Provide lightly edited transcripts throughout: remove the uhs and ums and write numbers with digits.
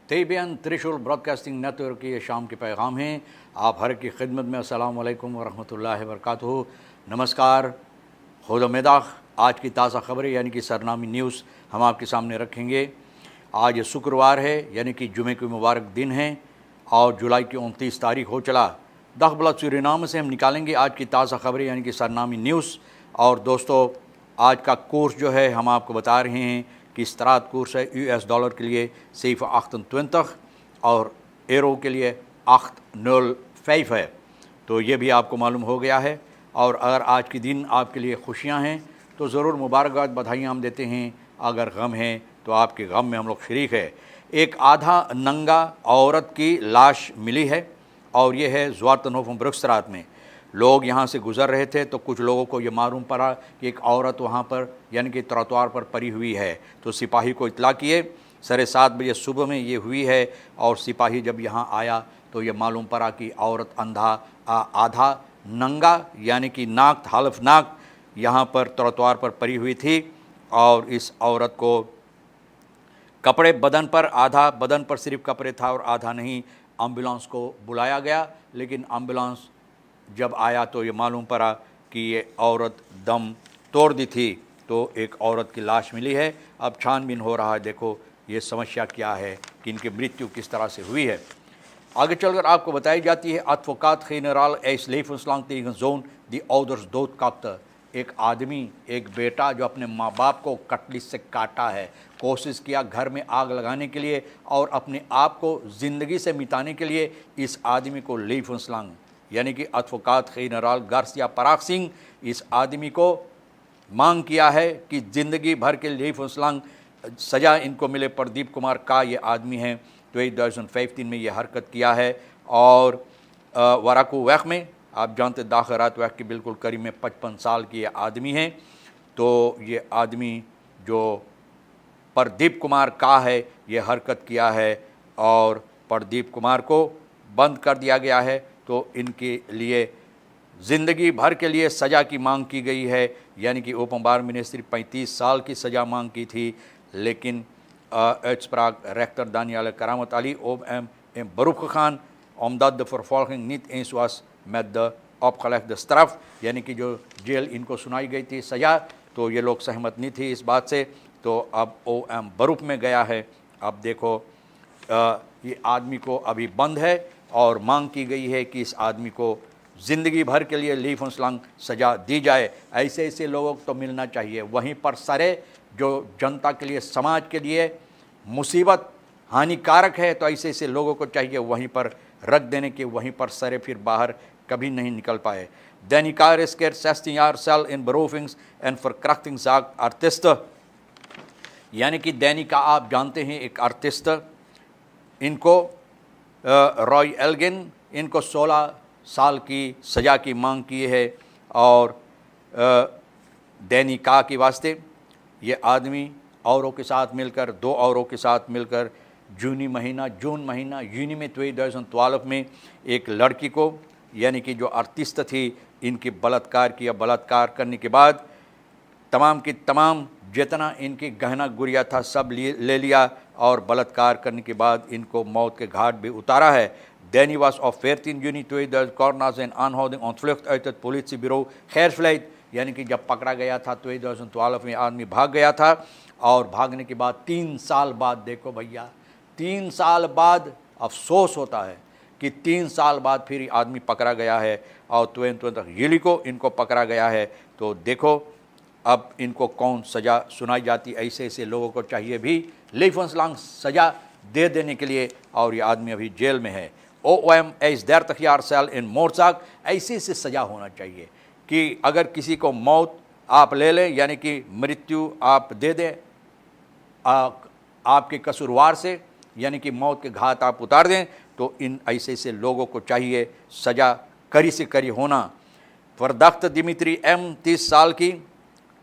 तेबियन त्रिशूल broadcasting network के शाम के पैगाम हैं आप हर की खिदमत में। अस्सलाम वालेकुम वरहमतुल्लाहि वबरकातुहू। नमस्कार, खुदा आज की ताज़ा खबरें यानी कि सरनामी न्यूज़ हम आपके सामने रखेंगे। आज शुक्रवार है यानी कि जुमे की मुबारक दिन है और जुलाई की 29 तारीख हो चला। दखबला सूरीनाम से हम निकालेंगे आज की ताज़ा खबरें यानी कि सरनामी न्यूज़। और दोस्तों, आज का कोर्स जो है हम आपको बता रहे हैं कि इस्तराद कोर्स है US डॉलर के लिए सिर्फ 28 और एरो के लिए 805 है। तो ये भी आपको मालूम हो गया है। और अगर आज के दिन आपके लिए खुशियां हैं तो ज़रूर मुबारकबाद बधाइयाँ हम देते हैं। अगर गम है तो आपके गम में हम लोग शरीक है। एक आधा नंगा औरत की लाश मिली है और ये है ज़्वारतनहोफ ब्रुक्सरात में। लोग यहाँ से गुज़र रहे थे तो कुछ लोगों को ये मालूम पड़ा कि एक औरत वहाँ पर यानी कि त्रोतवार पर पड़ी हुई है। तो सिपाही को इत्तला किए। 7:30 बजे सुबह में ये हुई है और सिपाही जब यहाँ आया तो ये मालूम पड़ा कि औरत आधा नंगा यानी कि नाक हल्फनाक यहाँ पर त्रोतवार पर पड़ी हुई थी। और इस औरत को कपड़े बदन पर, आधा बदन पर सिर्फ कपड़े था और आधा नहीं। एम्बुलेंस को बुलाया गया लेकिन एम्बुलेंस जब आया तो ये मालूम पड़ा कि ये औरत दम तोड़ दी थी। तो एक औरत की लाश मिली है। अब छानबीन हो रहा है, देखो ये समस्या क्या है कि इनकी मृत्यु किस तरह से हुई है। आगे चलकर आपको बताई जाती है advocaat generaal eist levenslang tegen zoon die ouders doodkapte। एक आदमी, एक बेटा जो अपने माँ बाप को कटली से काटा है, कोशिश किया घर में आग लगाने के लिए और अपने आप को ज़िंदगी से मिटाने के लिए। इस आदमी को लेवंसलांग यानी कि advocaat generaal गार्सिया पराग-सिंह, इस आदमी को मांग किया है कि ज़िंदगी भर के लेवंसलांग सज़ा इनको मिले। प्रदीप कुमार का ये आदमी है तो 2015 में ये हरकत किया है। और वराकू वैक में आप जानते दाखरात वैक के बिल्कुल करीब में 55 साल की ये आदमी है। तो ये आदमी जो प्रदीप कुमार का है ये हरकत किया है और प्रदीप कुमार को बंद कर दिया गया है। तो इनके लिए ज़िंदगी भर के लिए सज़ा की मांग की गई है यानी कि ओपनबार में ने सिर्फ 35 साल की सज़ा मांग की थी। लेकिन uitspraak rechter Danielle Karamat Ali OM in beroep gegaan omdat de vervolging niet eens was met de opgelegde straf, यानी कि जो जेल इनको सुनाई गई थी सज़ा, तो ये लोग सहमत नहीं थी इस बात से। तो अब OM बरूप में गया है। अब देखो ये आदमी को अभी बंद है और मांग की गई है कि इस आदमी को ज़िंदगी भर के लिए लेवंसलांग सज़ा दी जाए। ऐसे ऐसे लोगों को तो मिलना चाहिए। वहीं पर सरे जो जनता के लिए, समाज के लिए मुसीबत हानिकारक है, तो ऐसे ऐसे लोगों को चाहिए वहीं पर रख देने के, वहीं पर सरे फिर बाहर कभी नहीं निकल पाए। Dainik रिस्केर 16 jaar cel in berovings en verkrachtingszaak artiest, यानी कि दैनिका आप जानते हैं एक आर्टिस्ट, इनको रॉय एल्गिन, इनको 16 साल की सज़ा की मांग की है। और दैनिका के वास्ते ये आदमी औरों के साथ मिलकर, 2 औरों के साथ मिलकर जून महीना यूनी में 2012 में एक लड़की को यानी कि जो आर्टिस्ट थी इनकी बलात्कार किया। बलात्कार करने के बाद तमाम की तमाम जितना इनकी गहना गुड़िया था सब ले लिया और बलात्कार करने के बाद इनको मौत के घाट भी उतारा है। Danny was op 14 juni 2000 kort na zijn aanhouding ontvlucht uit het politiebureau Gersvliet, यानी कि जब पकड़ा गया था 2012 में आदमी भाग गया था। और भागने के बाद 3 साल बाद, देखो भैया 3 साल बाद अफसोस होता है कि 3 साल बाद फिर आदमी पकड़ा गया है और 22 यूली को इनको पकड़ा गया है। तो देखो अब इनको कौन सज़ा सुनाई जाती। ऐसे ऐसे लोगों को चाहिए भी लेवंसलांग सज़ा दे देने के लिए और ये आदमी अभी जेल में है। OM eist 30 jaar cel in moordzaak, ऐसे से सज़ा होना चाहिए कि अगर किसी को मौत आप ले लें यानी कि मृत्यु आप दे दें आपके कसूरवार से, यानी कि मौत के घाट आप उतार दें, तो इन ऐसे ऐसे लोगों को चाहिए सज़ा कड़ी से कड़ी होना। वर्दख्त दिमित्री M 30 साल की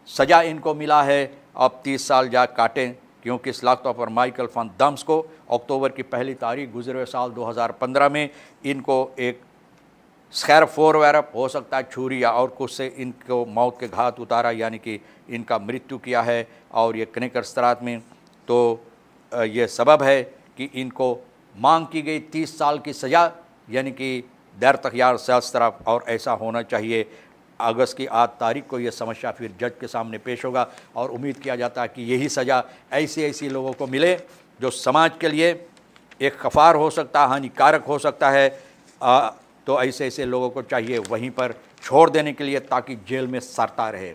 सज़ा इनको मिला है। अब 30 साल जा काटें क्योंकि स्लाख्तों पर माइकल फन दम्स को अक्टूबर की पहली तारीख गुजरे हुए साल 2015 में इनको एक स्कैर फोर वैरप हो सकता है छुरी या और कुछ से इनको मौत के घाट उतारा यानी कि इनका मृत्यु किया है। और ये कनेकर स्त्रात में तो ये सबब है कि इनको मांग की गई 30 साल की सज़ा यानी कि दैर तख्यार सयास तरफ, और ऐसा होना चाहिए। अगस्त की 8 तारीख को यह समस्या फिर जज के सामने पेश होगा और उम्मीद किया जाता है कि यही सज़ा ऐसी लोगों को मिले जो समाज के लिए एक खफार हो सकता है, हानिकारक हो सकता है। तो ऐसे लोगों को चाहिए वहीं पर छोड़ देने के लिए ताकि जेल में सड़ता रहे।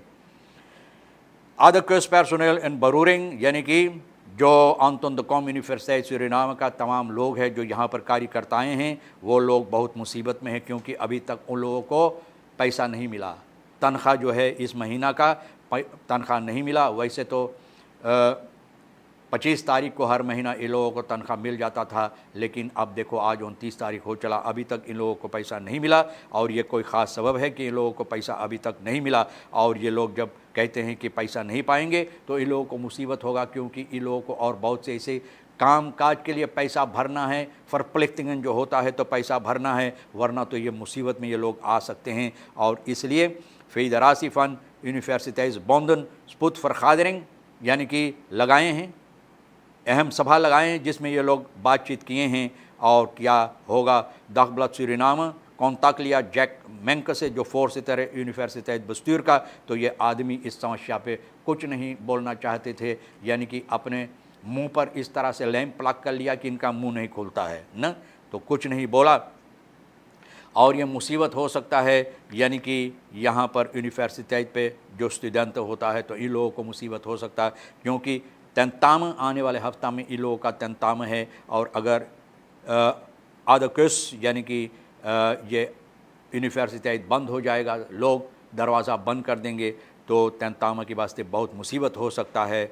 Other पर्सनल इन बरूरिंग यानी कि जो Anton the com university Suriname का तमाम लोग हैं जो यहाँ पर कार्यकर्ताएँ हैं, वो लोग बहुत मुसीबत में हैं क्योंकि अभी तक उन लोगों को पैसा नहीं मिला। तनख्वाह जो है इस महीना का तनख्वाह नहीं मिला। वैसे तो 25 तारीख को हर महीना इन लोगों को तनख्वाह मिल जाता था, लेकिन अब देखो आज 29 तारीख हो चला, अभी तक इन लोगों को पैसा नहीं मिला। और ये कोई ख़ास सबब है कि इन लोगों को पैसा अभी तक नहीं मिला। और ये लोग जब कहते हैं कि पैसा नहीं पाएंगे तो इन लोगों को मुसीबत होगा, क्योंकि इन लोगों को और बहुत से ऐसे काम काज के लिए पैसा भरना है। फरप्लेक्टिंग जो होता है तो पैसा भरना है, वरना तो ये मुसीबत में ये लोग आ सकते हैं। और इसलिए फेडरासी फ़ंड यूनिवर्सिटीज़ बोंदन स्पुत फरखादरिंग यानी कि लगाए हैं, अहम सभा लगाए हैं जिसमें ये लोग बातचीत किए हैं। और क्या होगा दखबलत सूरीनाम कॉन्ताक्ट लिया जैक मैंक से जो फोर्सितर यूनिवर्सिटी बस्तूर का, तो ये आदमी इस समस्या पे कुछ नहीं बोलना चाहते थे, यानी कि अपने मुंह पर इस तरह से लैंप प्लग कर लिया कि इनका मुंह नहीं खुलता है न, तो कुछ नहीं बोला। और ये मुसीबत हो सकता है, यानी कि यहाँ पर यूनिवर्सिटी पे जो स्टूडेंट होता है तो इन लोगों को मुसीबत हो सकता है, क्योंकि तंताम आने वाले हफ्ता में इन लोगों का तंताम है। और अगर आदकस यानी कि ये यूनिवर्सिटी बंद हो जाएगा, लोग दरवाज़ा बंद कर देंगे, तो तंताम के वास्ते बहुत मुसीबत हो सकता है।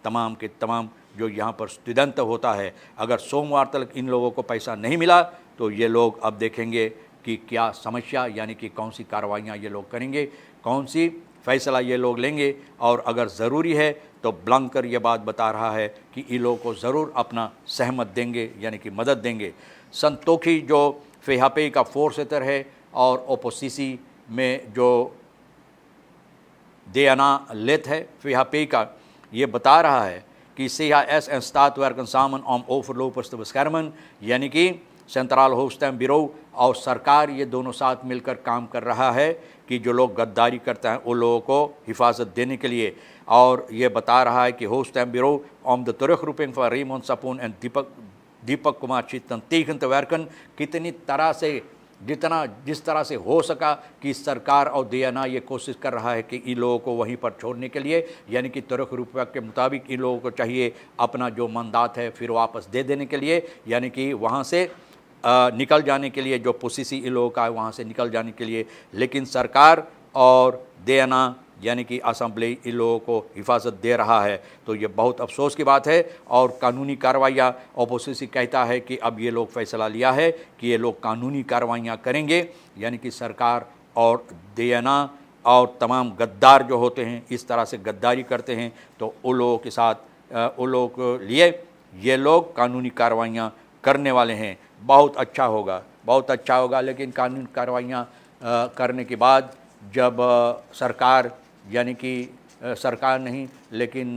तमाम के तमाम जो यहाँ पर स्टूडेंट होता है, अगर सोमवार तक इन लोगों को पैसा नहीं मिला तो ये लोग अब देखेंगे कि क्या समस्या यानी कि कौन सी कार्रवाइयाँ ये लोग करेंगे, कौन सी फ़ैसला ये लोग लेंगे। और अगर ज़रूरी है तो ब्लंकर ये बात बता रहा है कि इन लोगों को ज़रूर अपना सहमत देंगे यानी कि मदद देंगे। संतोखी जो फेहापे का फोर्सेटर है और ओपोसिसी में जो देना लेत है फेहापे का, ये बता रहा है कि CHS en staat werken samen om overlopers te beschermen, यानी कि सेंट्रल होस्टम ब्यूरो और सरकार ये दोनों साथ मिलकर काम कर रहा है कि जो लोग गद्दारी करते हैं उन लोगों को हिफाजत देने के लिए। और ये बता रहा है कि होस्टम ब्यूरो om de terugroeping van Raymond Sapon en Deepak Kumar Chittan tegen te werken, कितनी तरह से जिस तरह से हो सका कि सरकार और देना ये कोशिश कर रहा है कि इन लोगों को वहीं पर छोड़ने के लिए, यानी कि तुरक रुपये के मुताबिक इन लोगों को चाहिए अपना जो मंदात है फिर वापस दे देने के लिए, यानी कि वहाँ से निकल जाने के लिए, जो पोसिसी इन लोगों का है वहाँ से निकल जाने के लिए। लेकिन सरकार और देना यानी कि असम्बली इन लोगों को हिफाजत दे रहा है, तो ये बहुत अफसोस की बात है। और कानूनी कार्रवाइयाँ ओपोसिसी कहता है कि अब ये लोग फैसला लिया है कि ये लोग कानूनी कार्रवाइयाँ करेंगे, यानी कि सरकार और देना और तमाम गद्दार जो होते हैं इस तरह से गद्दारी करते हैं, तो उन लोगों के साथ उन लोगों के लिए ये लोग कानूनी कार्रवाइयाँ करने वाले हैं। बहुत अच्छा होगा, बहुत अच्छा होगा। लेकिन कानूनी कार्रवाइयाँ करने के बाद जब सरकार यानी कि सरकार नहीं लेकिन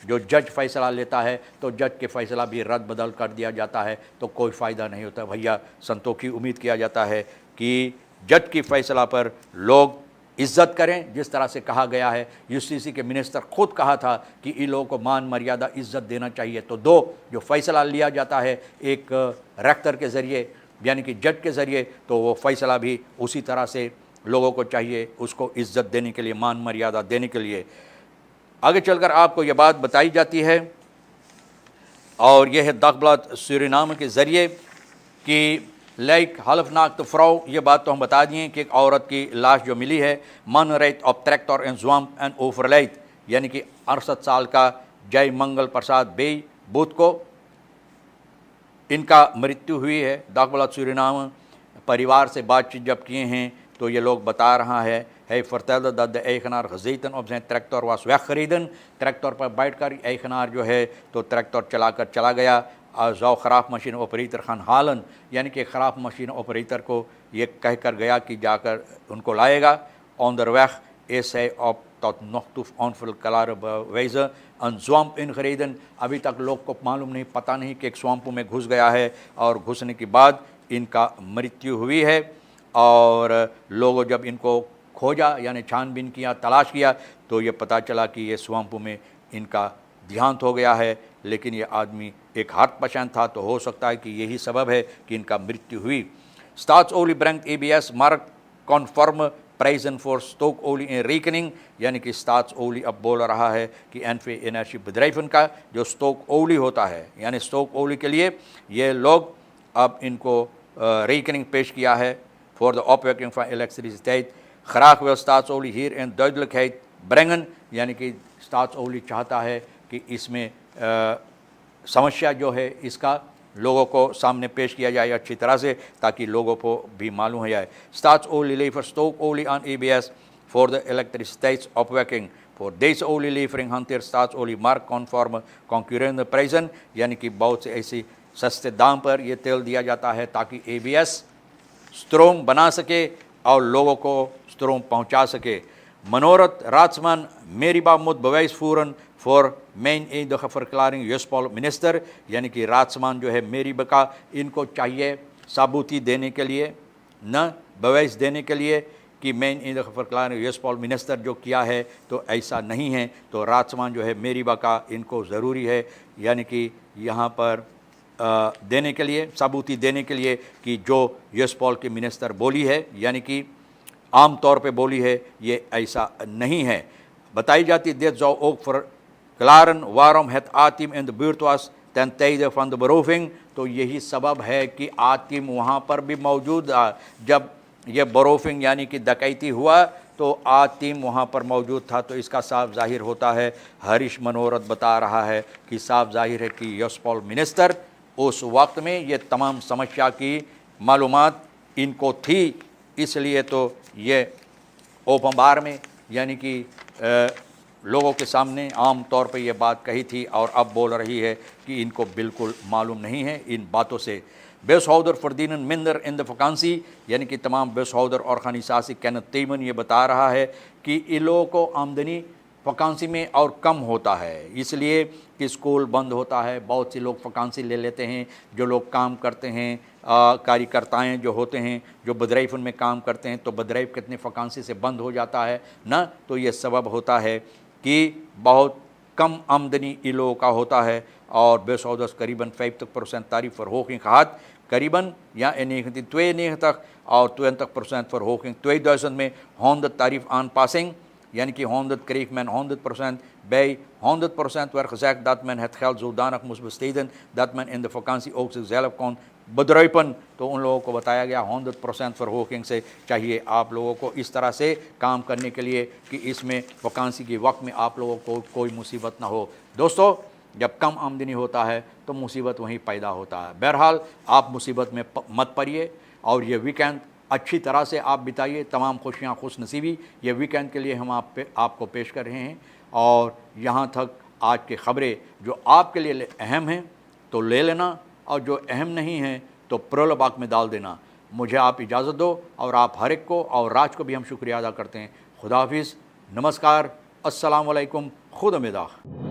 जो जज फैसला लेता है तो जज के फैसला भी रद्द बदल कर दिया जाता है, तो कोई फ़ायदा नहीं होता भैया। संतोखी उम्मीद किया जाता है कि जज की फ़ैसला पर लोग इज़्ज़त करें, जिस तरह से कहा गया है। यूसीसी के मिनिस्टर खुद कहा था कि इन लोगों को मान मर्यादा इज़्ज़त देना चाहिए। तो दो जो फ़ैसला लिया जाता है एक रेक्टर के ज़रिए यानी कि जज के ज़रिए, तो वो फ़ैसला भी उसी तरह से लोगों को चाहिए उसको इज़्ज़त देने के लिए, मान मर्यादा देने के लिए। आगे चलकर आपको ये बात बताई जाती है और यह है दखबलत सूरीनाम के ज़रिए कि लाइक हल्फनाक तो फ्राउ, ये बात तो हम बता दिए कि एक औरत की लाश जो मिली है मन रेत ऑफ ट्रैक्टर एंड ज्वाम्प एंड ओवरलाइट, यानी कि 68 साल का जय मंगल प्रसाद बेई बुध को इनका मृत्यु हुई है। दखबलत सूरीनाम परिवार से बातचीत जब किए हैं तो ये लोग बता रहा है vertelde dat de eigenaar gezeten op zijn tractor was weggereden। Tractor पर बैठकर eigenaar जो है तो ट्रैक्टर चलाकर चला गया। zou खराब मशीन ऑपरेटर खान हालन, यानी कि ख़राब मशीन ऑपरेटर को ये कह कर गया कि जाकर उनको लाएगा। onderweg essay op tot nog toe onverklaarbare wijze een swamp ingereden। अभी तक लोग को मालूम नहीं, पता नहीं कि एक स्वैम्प में घुस गया है और घुसने के बाद इनका मृत्यु हुई है। और लोगों जब इनको खोजा यानी छानबीन किया, तलाश किया, तो ये पता चला कि ये स्वैम्प में इनका देहांत हो गया है। लेकिन ये आदमी एक हार्ट पेशेंट था, तो हो सकता है कि यही सबब है कि इनका मृत्यु हुई। Staatsolie brengt EBS marktconforme prijzen voor stookolie in rekening, यानी कि staatsolie अब बोल रहा है कि NV एनर्जी bedrijven का जो stookolie होता है, यानी stookolie के लिए ये लोग अब इनको rekening पेश किया है voor de opwekking van elektriciteit। Graag wil staatsolie hierin duidelijkheid brengen, यानी कि staatsolie चाहता है कि इसमें समस्या जो है इसका लोगों को सामने पेश किया जाए अच्छी तरह से, ताकि लोगों को भी मालूम हो जाए। Staatsolie levert stookolie aan EBS voor de elektriciteitsopwekking। Voor deze olielevering hanteert staatsolie marktconforme concurrerende prijzen, यानी कि बहुत से ऐसी सस्ते दाम पर ये तेल दिया जाता है ताकि EBS स्ट्रोम बना सके और लोगों को स्ट्रोम पहुंचा सके। मनोरथ Raadsman Meriba moet bewijs voeren voor meenedige verklaring Juspol minister, यानी कि राजमान जो है मेरीबा का, इनको चाहिए सबूती देने के लिए, न bewijs देने के लिए कि meenedige verklaring Juspol minister जो किया है तो ऐसा नहीं है। तो राजमान जो है मेरीबा का इनको ज़रूरी है, यानी कि यहाँ पर देने के लिए, सबूती देने के लिए कि जो Juspol की मिनिस्टर बोली है, यानी कि आम तौर पे बोली है, ये ऐसा नहीं है। बताई जाती dit zou ook verklaren waarom het A-team in de buurt was ten tijde van de beroving। तो यही सबब है कि A-team वहाँ पर भी मौजूद था जब ये बरोफिंग यानी कि डकैती हुआ, तो A-team वहाँ पर मौजूद था। तो इसका साफ जाहिर होता है, हरीश मनोरथ बता रहा है कि साफ जाहिर है कि Juspol मिनिस्टर उस वक्त में ये तमाम समस्या की मालूमात इनको थी, इसलिए तो ये ओपन बार में यानी कि लोगों के सामने आम तौर पे ये बात कही थी, और अब बोल रही है कि इनको बिल्कुल मालूम नहीं है इन बातों से। बेसहौदर verdienen minder in de vakantie, यानी कि तमाम बेसहौदर ऑर्गेनाइजेशन केनेथ टेमन ये बता रहा है कि इन लोगों को आमदनी वकांसी में और कम होता है, इसलिए कि स्कूल बंद होता है, बहुत से लोग वकांसी ले लेते हैं। जो लोग काम करते हैं, कार्यकर्ताएँ जो होते हैं, जो बदराइफन में काम करते हैं, तो बदराइफ कितने वकांसी से बंद हो जाता है ना। तो ये सबब होता है कि बहुत कम आमदनी इन लोगों का होता है। और बेसहौदers करीबन 50% tarief verhoging gehad, करीबन या in 1992 और 20% verhoging 2000 में 100 tarief aanpassing, यानी कि 100 kreeg men 100%, bij 100% werd gezegd dat men het geld zodanig moest besteden dat men in de vakantie ook zichzelf kon bedruipen। तो उन लोगों को बताया गया 100% verhoging से चाहिए आप लोगों को इस तरह से काम करने के लिए कि इसमें वकांसी के वक्त में आप लोगों को कोई मुसीबत ना हो। दोस्तों, जब कम आमदनी होता है तो मुसीबत वहीं पैदा होता है। बहरहाल आप मुसीबत में मत पड़िए और ये वीकेंड अच्छी तरह से आप बिताइए। तमाम खुशियाँ खुश नसीबी ये वीकेंड के लिए हम आपको पेश कर रहे हैं। और यहाँ तक आज की ख़बरें जो आपके लिए अहम हैं तो ले लेना, और जो अहम नहीं हैं तो प्रोल बाग में डाल देना। मुझे आप इजाज़त दो, और आप हर एक को और राज को भी हम शुक्रिया अदा करते हैं। खुदा हाफिज़, नमस्कार, अस्सलाम वालेकुम, खुद उम्मीद।